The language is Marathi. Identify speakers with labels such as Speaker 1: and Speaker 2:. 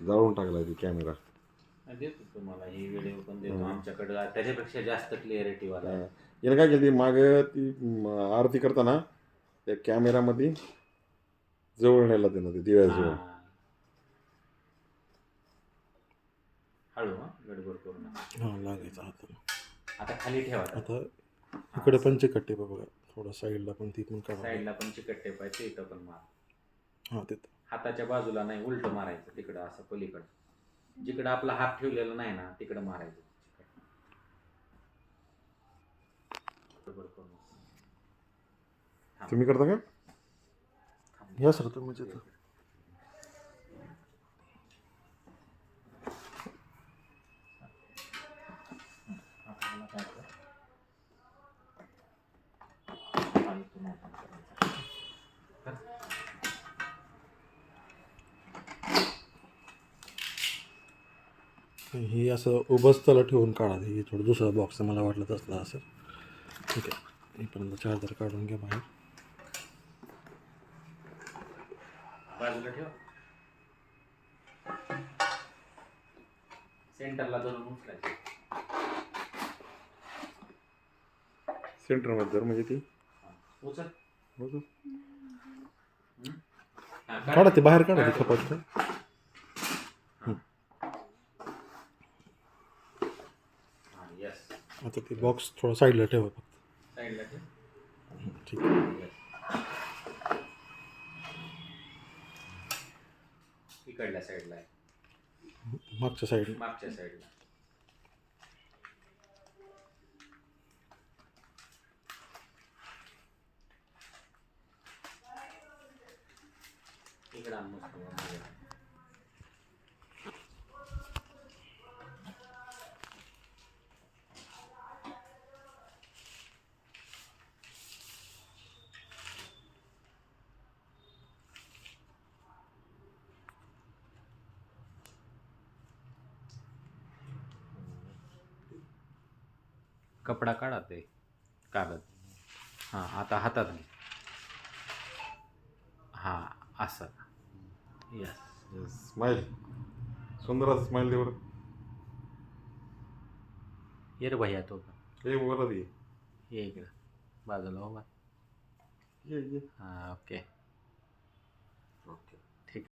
Speaker 1: जाळून टाकला ती कॅमेरा.
Speaker 2: देतो तुम्हाला ही व्हिडिओ पण देतो आमच्याकडे त्याच्यापेक्षा जास्त क्लिअरिटी वाला आहे.
Speaker 1: याला काय केली माग ती आरती करताना त्या कॅमेरामध्ये जवळ नेला त्यानं ते दिव्याजवळ.
Speaker 2: हळू गडबड करू नका.
Speaker 1: हां लागायचा हाताला.
Speaker 2: आता खाली ठेवा.
Speaker 1: आता इकडे पण चिकट टेप बघा थोडं साईडला पण ती पण काढा.
Speaker 2: साईडला पण चिकट टेप आहे ते इथं पण मार.
Speaker 1: हां तिथं
Speaker 2: हाताच्या बाजूला नाही उलट मारायचं तिकडं असं पलीकडं जिकडं आपला हात ठेवलेला नाही ना तिकडं मारायचं.
Speaker 1: तुम्ही करता का? या सर तुम्ही तिथं. हे असं उभंच त्याला ठेवून काढा. हे थोडं दुसरा बॉक्स मला वाटलं तसला असेल. ठीक आहे इपर्यंत चार्जर काढून घ्या बाहेर.
Speaker 2: बाजूला ठेवा. सेंटरला धरून उचलायचं.
Speaker 1: सेंटरमध्ये धर म्हणजे ती
Speaker 2: उचल.
Speaker 1: काढा ते बाहेर काढा ते खपाट. आता ते बॉक्स थोडा साईडला ठेवा फक्त.
Speaker 2: साईडला ठेव.
Speaker 1: ठीक आहे.
Speaker 2: इकडल्या साईडला आहे.
Speaker 1: मागच्या साईड.
Speaker 2: मागच्या साईडला. इकडं आण मस्त. कपडा काढा ते कागद. हां आता हातात घे. हां असं. यस.
Speaker 1: स्माईल. सुंदर स्माईल दे बरं.
Speaker 2: ये रे भैया तो पण.
Speaker 1: हे बरं ये
Speaker 2: ये इकडं बाजूला हो बा.
Speaker 1: ये.
Speaker 2: हां ओके.